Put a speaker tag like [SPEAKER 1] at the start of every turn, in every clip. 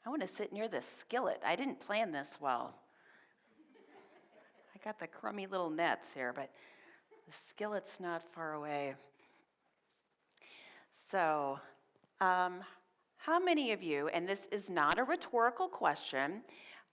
[SPEAKER 1] I want to sit near this skillet. I didn't plan this well. I got the crummy little nets here, but the skillet's not far away. So, how many of you, and this is not a rhetorical question,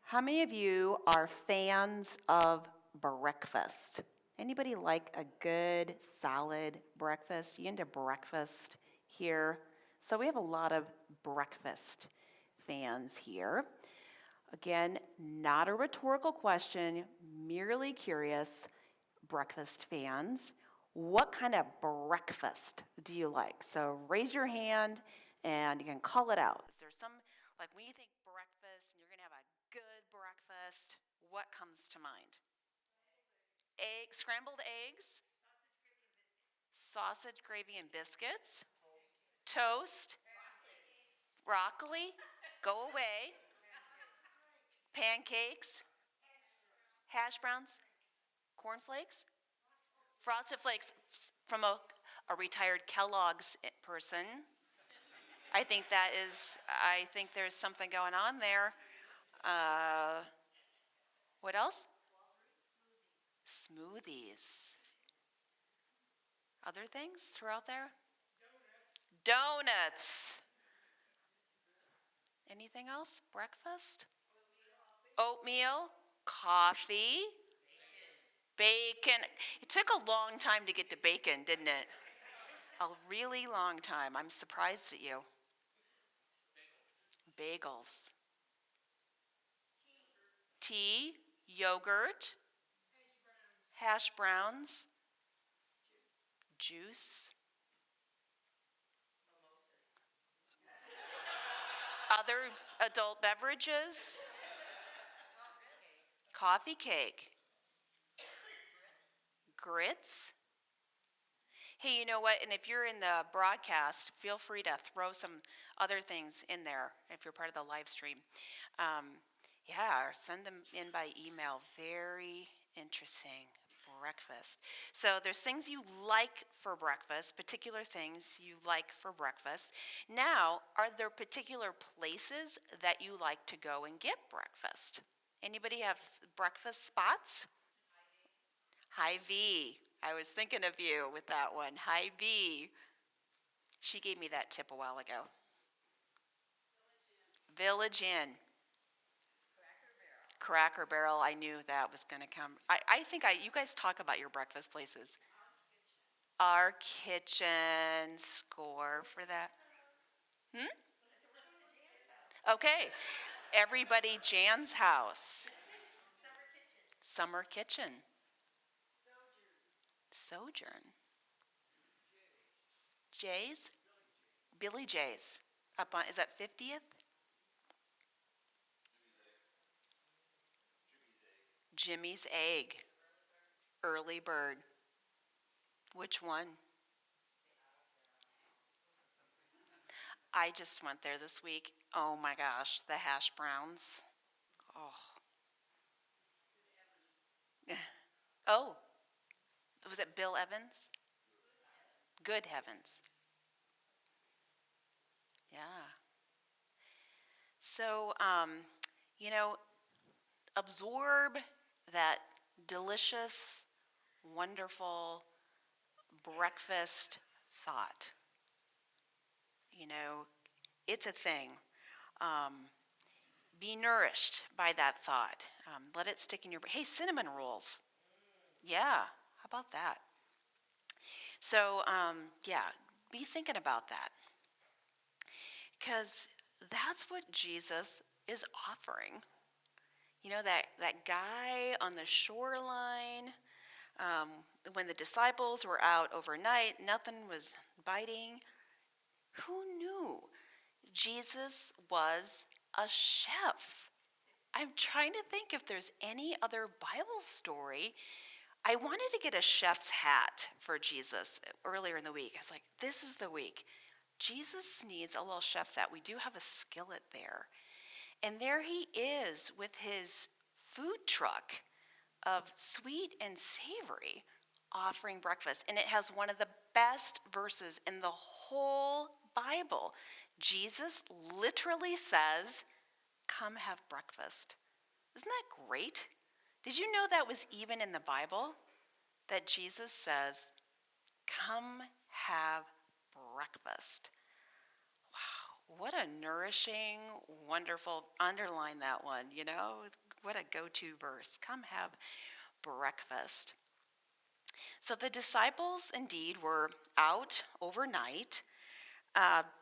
[SPEAKER 1] how many of you are fans of breakfast? Anybody like a good, solid breakfast? You into breakfast here? So we have a lot of breakfast fans here. Again, not a rhetorical question, merely curious. Breakfast fans, what kind of breakfast do you like? So raise your hand and you can call it out. Is there some, like when you think breakfast and you're gonna have a good breakfast, what comes to mind? Scrambled eggs, sausage, gravy, and biscuits, toast, broccoli, go away, pancakes, hash browns, cornflakes, frosted flakes from a retired Kellogg's person. I think there's something going on there. What else? Smoothies. Other things throughout there? Donuts. Anything else? Breakfast? Oatmeal. Coffee. Bacon. It took a long time to get to bacon, didn't it? A really long time. I'm surprised at you. Bagels. Tea. Yogurt. Hash browns. Juice. Other adult beverages. Coffee cake. Grits. Hey, you know what? And if you're in the broadcast, feel free to throw some other things in there if you're part of the live stream. Or send them in by email. Very interesting. Breakfast. So there's things you like for breakfast, particular things you like for breakfast. Now, are there particular places that you like to go and get breakfast? Anybody have breakfast spots? Hy-Vee. I was thinking of you with that one. Hy-Vee. She gave me that tip a while ago. Village Inn. Cracker Barrel. I knew that was going to come. You guys talk about your breakfast places. Our Kitchen. Score for that. Okay. Everybody, Jan's house. Summer Kitchen. Sojourn. Jay's? Billy Jay's. Up on, is that 50th? Jimmy's Egg. Early Bird. Which one? I just went there this week. Oh my gosh, the hash browns. Oh. Oh. Was it Bill Evans? Good heavens. Yeah. So, absorb that delicious, wonderful breakfast thought. It's a thing. Be nourished by that thought. Let it stick in your brain. Hey, cinnamon rolls. Yeah, how about that? So, be thinking about that. Because that's what Jesus is offering. That guy on the shoreline, when the disciples were out overnight, nothing was biting. Who knew Jesus was a chef? I'm trying to think if there's any other Bible story. I wanted to get a chef's hat for Jesus earlier in the week. I was like, this is the week. Jesus needs a little chef's hat. We do have a skillet there. And there he is with his food truck of sweet and savory offering breakfast. And it has one of the best verses in the whole Bible. Jesus literally says, come have breakfast. Isn't that great? Did you know that was even in the Bible? That Jesus says, come have breakfast. Wow, what a nourishing, wonderful, underline that one, what a go-to verse. Come have breakfast. So the disciples indeed were out overnight.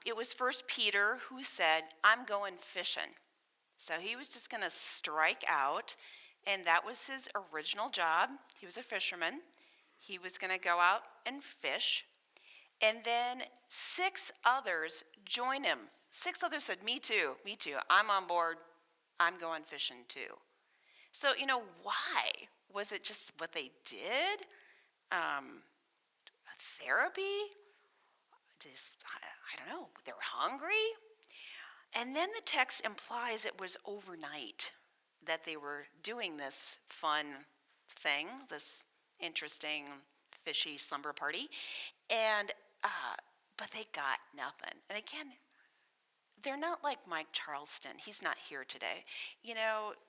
[SPEAKER 1] It was first Peter who said, I'm going fishing. So he was just going to strike out, and that was his original job. He was a fisherman. He was going to go out and fish. And then 6 others joined him. 6 others said, me too, I'm on board. I'm going fishing too. So, why? Was it just what they did? A therapy? I don't know. They were hungry? And then the text implies it was overnight that they were doing this fun thing, this interesting fishy slumber party, and but they got nothing. And again, they're not like Mike Charleston. He's not here today.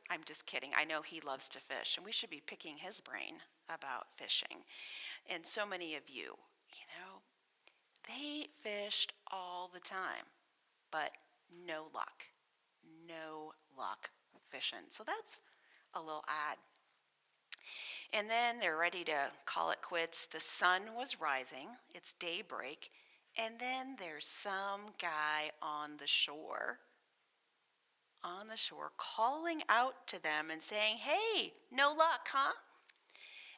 [SPEAKER 1] I'm just kidding. I know he loves to fish, and we should be picking his brain about fishing. And so many of you, they fished all the time, but no luck fishing. So that's a little odd. And then they're ready to call it quits. The sun was rising. It's daybreak. And then there's some guy on the shore, calling out to them and saying, hey, no luck, huh?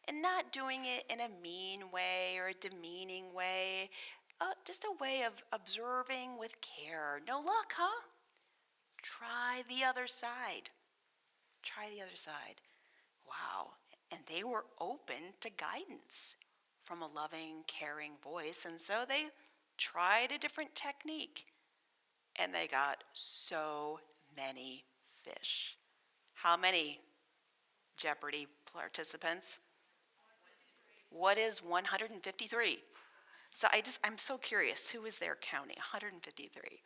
[SPEAKER 1] And not doing it in a mean way or a demeaning way, just a way of observing with care. No luck, huh? Try the other side. Wow. And they were open to guidance from a loving, caring voice. And so they tried a different technique. And they got so many fish. How many, Jeopardy participants? What is 153? So I'm so curious. Who was there counting? 153.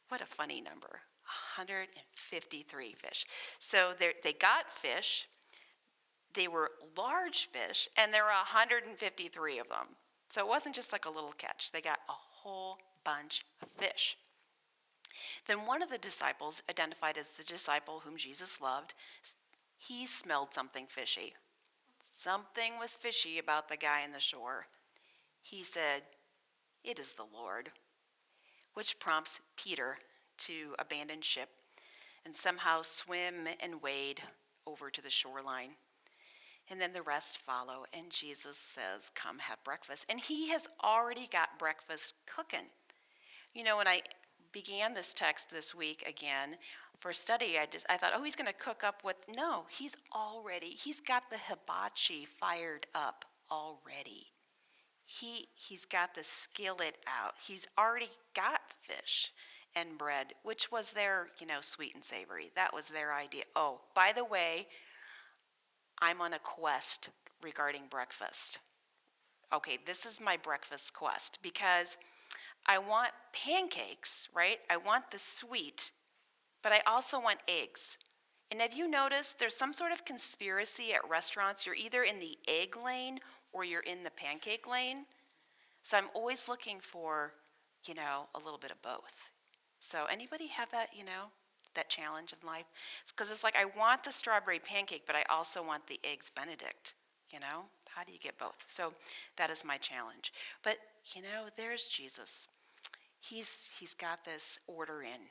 [SPEAKER 1] What a funny number. 153 fish. So they got fish. They were large fish, and there were 153 of them. So it wasn't just like a little catch. They got a whole bunch of fish. Then one of the disciples, identified as the disciple whom Jesus loved, he smelled something fishy. Something was fishy about the guy on the shore. He said, it is the Lord, which prompts Peter to abandon ship and somehow swim and wade over to the shoreline. And then the rest follow, and Jesus says, come have breakfast. And he has already got breakfast cooking. When I began this text this week again for study, I thought, he's going to cook up with, no, he's got the hibachi fired up already. He's got the skillet out. He's already got fish and bread, which was their, sweet and savory. That was their idea. Oh, by the way, I'm on a quest regarding breakfast. Okay, this is my breakfast quest because I want pancakes, right? I want the sweet, but I also want eggs. And have you noticed there's some sort of conspiracy at restaurants? You're either in the egg lane or you're in the pancake lane. So I'm always looking for, a little bit of both. So anybody have that, that challenge in life? It's because it's like I want the strawberry pancake, but I also want the eggs Benedict, How do you get both? So that is my challenge. But, there's Jesus. He's got this order in.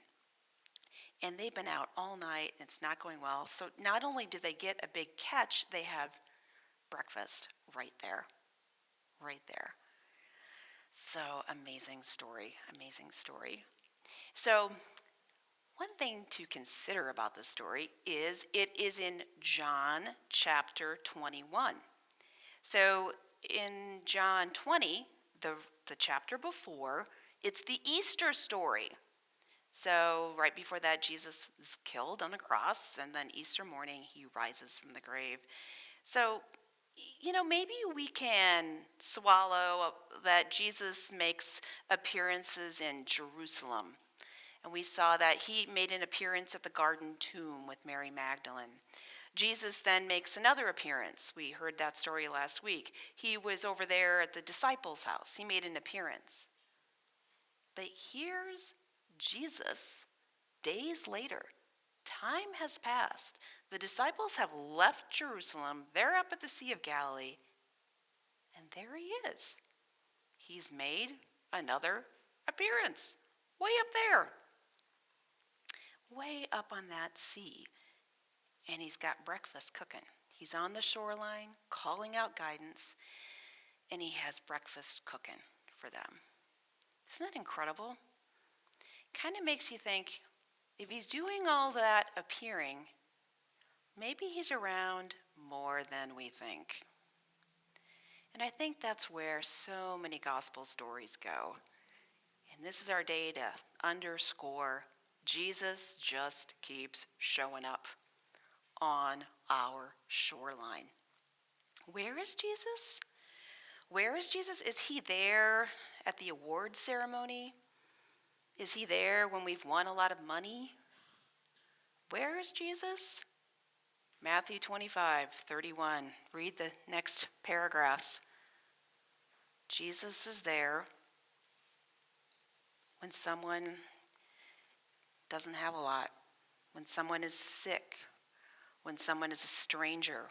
[SPEAKER 1] And they've been out all night, and it's not going well. So not only do they get a big catch, they have breakfast right there. So amazing story. So one thing to consider about this story is it is in John chapter 21. So in John 20, the chapter before, it's the Easter story. So right before that, Jesus is killed on a cross, and then Easter morning, he rises from the grave. So, maybe we can swallow that Jesus makes appearances in Jerusalem And we saw that he made an appearance at the garden tomb with Mary Magdalene. Jesus then makes another appearance. We heard that story last week. He was over there at the disciples' house. He made an appearance. But here's Jesus days later. Time has passed. The disciples have left Jerusalem. They're up at the Sea of Galilee. And there he is. He's made another appearance. Way up there. Way up on that sea. And he's got breakfast cooking. He's on the shoreline, calling out guidance, and he has breakfast cooking for them. Isn't that incredible? Kind of makes you think, if he's doing all that appearing, maybe he's around more than we think. And I think that's where so many gospel stories go. And this is our day to underscore Jesus just keeps showing up on our shoreline. Where is Jesus? Where is Jesus? Is he there at the award ceremony? Is he there when we've won a lot of money? Where is Jesus? Matthew 25:31. Read the next paragraphs. Jesus is there when someone doesn't have a lot, when someone is sick, when someone is a stranger,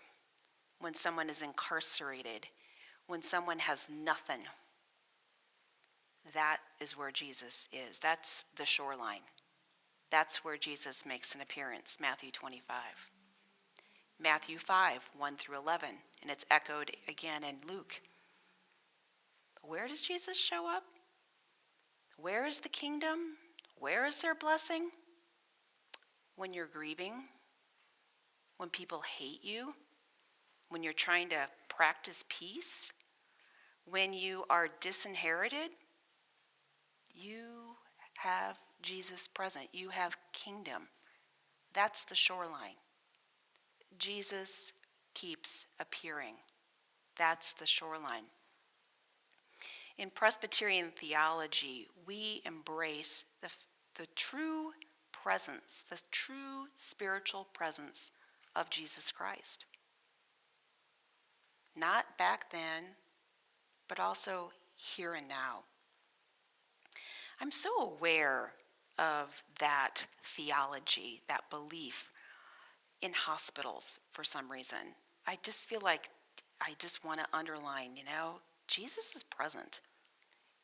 [SPEAKER 1] when someone is incarcerated, when someone has nothing. That is where Jesus is. That's the shoreline. That's where Jesus makes an appearance, Matthew 25. Matthew 5:1-11, and it's echoed again in Luke. Where does Jesus show up? Where is the kingdom? Where is their blessing? When you're grieving, when people hate you, when you're trying to practice peace, when you are disinherited, you have Jesus present. You have kingdom. That's the shoreline. Jesus keeps appearing. That's the shoreline. In Presbyterian theology, we embrace the true presence, the true spiritual presence of Jesus Christ. Not back then, but also here and now. I'm so aware of that theology, that belief in hospitals for some reason. I just feel like I just want to underline, Jesus is present.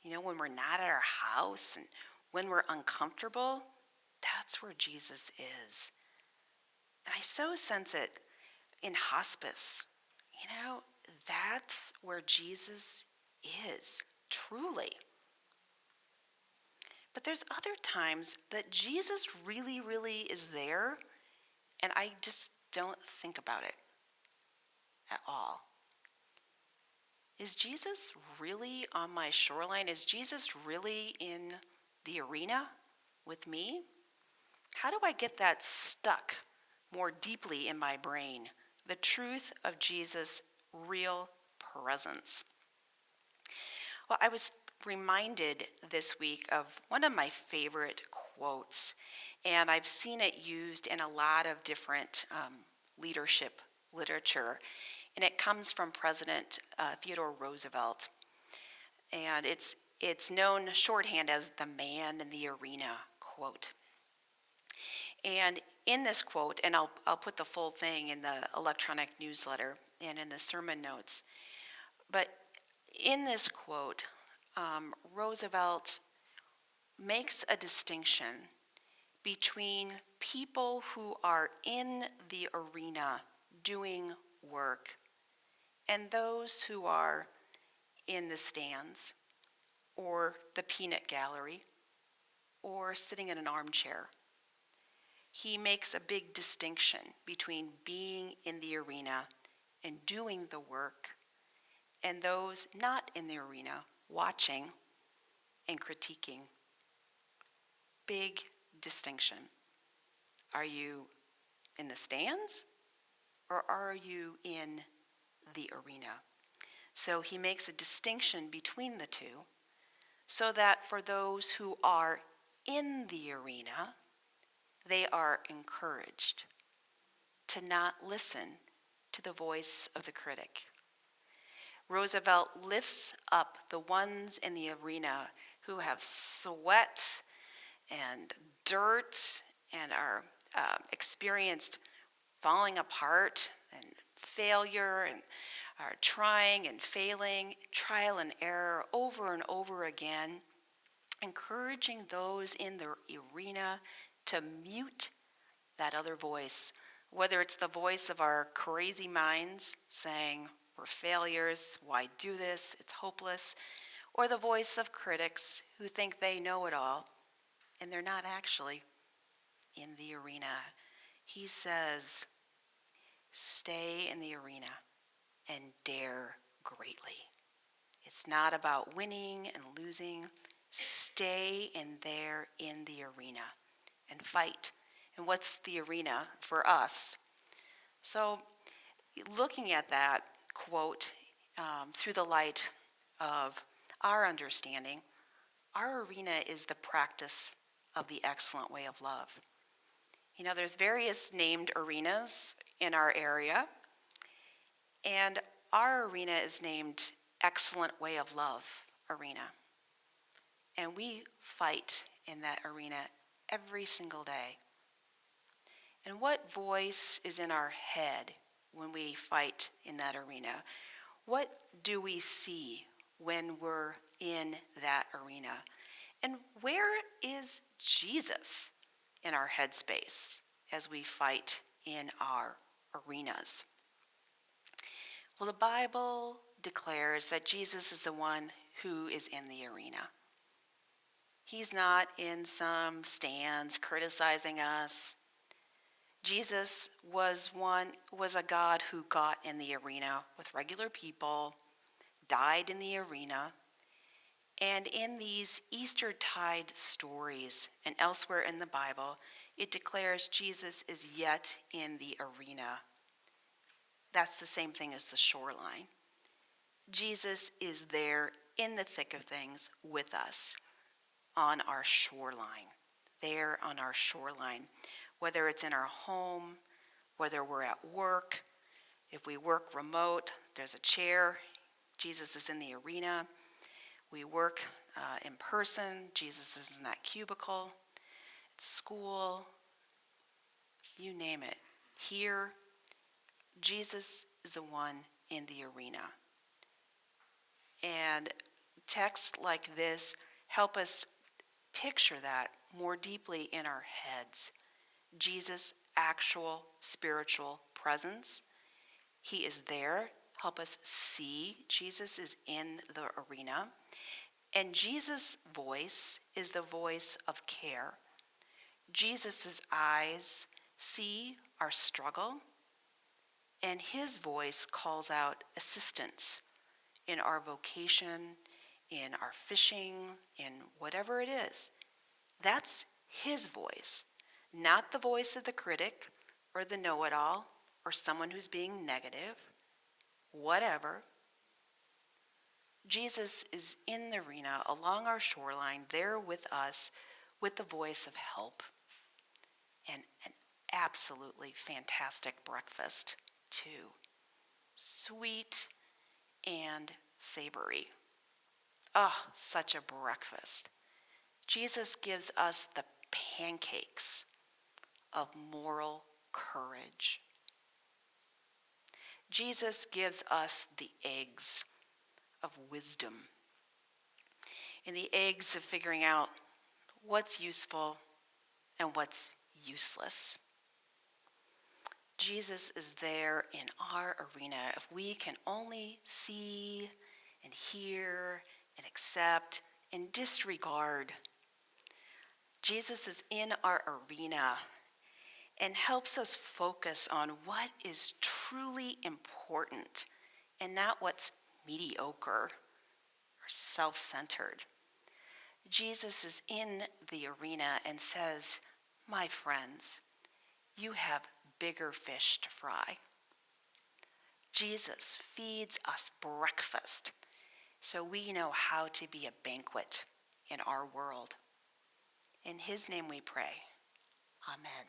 [SPEAKER 1] When we're not at our house and when we're uncomfortable, that's where Jesus is. And I so sense it in hospice. That's where Jesus is, truly. But there's other times that Jesus really, really is there, and I just don't think about it at all. Is Jesus really on my shoreline? Is Jesus really in the arena with me? How do I get that stuck more deeply in my brain? The truth of Jesus' real presence. Well, I was reminded this week of one of my favorite quotes, and I've seen it used in a lot of different leadership literature, and it comes from President Theodore Roosevelt, and it's known shorthand as the man in the arena quote. And in this quote, and I'll put the full thing in the electronic newsletter and in the sermon notes, but in this quote, Roosevelt makes a distinction between people who are in the arena doing work and those who are in the stands or the peanut gallery or sitting in an armchair. He makes a big distinction between being in the arena and doing the work and those not in the arena watching and critiquing. Big distinction. Are you in the stands or are you in the arena? So he makes a distinction between the two so that for those who are in the arena, they are encouraged to not listen to the voice of the critic. Roosevelt lifts up the ones in the arena who have sweat and dirt and are experienced falling apart and failure and are trying and failing, trial and error over and over again, encouraging those in the arena to mute that other voice, whether it's the voice of our crazy minds saying, we're failures, why do this, it's hopeless, or the voice of critics who think they know it all, and they're not actually in the arena. He says, stay in the arena and dare greatly. It's not about winning and losing. Stay in there in the arena and fight. And what's the arena for us? So looking at that quote through the light of our understanding, our arena is the practice of the excellent way of love. You know, there's various named arenas in our area, and our arena is named Excellent Way of Love Arena. And we fight in that arena every single day. And what voice is in our head when we fight in that arena? What do we see when we're in that arena? And where is Jesus in our headspace as we fight in our arenas? Well, the Bible declares that Jesus is the one who is in the arena. He's not in some stands criticizing us. Jesus was a God who got in the arena with regular people, died in the arena, and in these Eastertide stories and elsewhere in the Bible, it declares Jesus is yet in the arena. That's the same thing as the shoreline. Jesus is there in the thick of things with us on our shoreline, there on our shoreline, whether it's in our home, whether we're at work. If we work remote, there's a chair. Jesus is in the arena. We work in person. Jesus is in that cubicle. At school, you name it. Here, Jesus is the one in the arena. And texts like this help us picture that more deeply in our heads. Jesus' actual spiritual presence. He is there. Help us see Jesus is in the arena. And Jesus' voice is the voice of care. Jesus' eyes see our struggle, and his voice calls out assistance in our vocation, in our fishing, in whatever it is. That's his voice, not the voice of the critic or the know-it-all or someone who's being negative, whatever. Jesus is in the arena along our shoreline, there with us, with the voice of help. And an absolutely fantastic breakfast, too. Sweet and savory. Oh, such a breakfast. Jesus gives us the pancakes of moral courage. Jesus gives us the eggs of wisdom. And the eggs of figuring out what's useful and what's useless. Jesus is there in our arena. If we can only see and hear and accept and disregard, Jesus is in our arena and helps us focus on what is truly important and not what's mediocre or self-centered. Jesus is in the arena and says, my friends, you have bigger fish to fry. Jesus feeds us breakfast so we know how to be a banquet in our world. In his name we pray. Amen.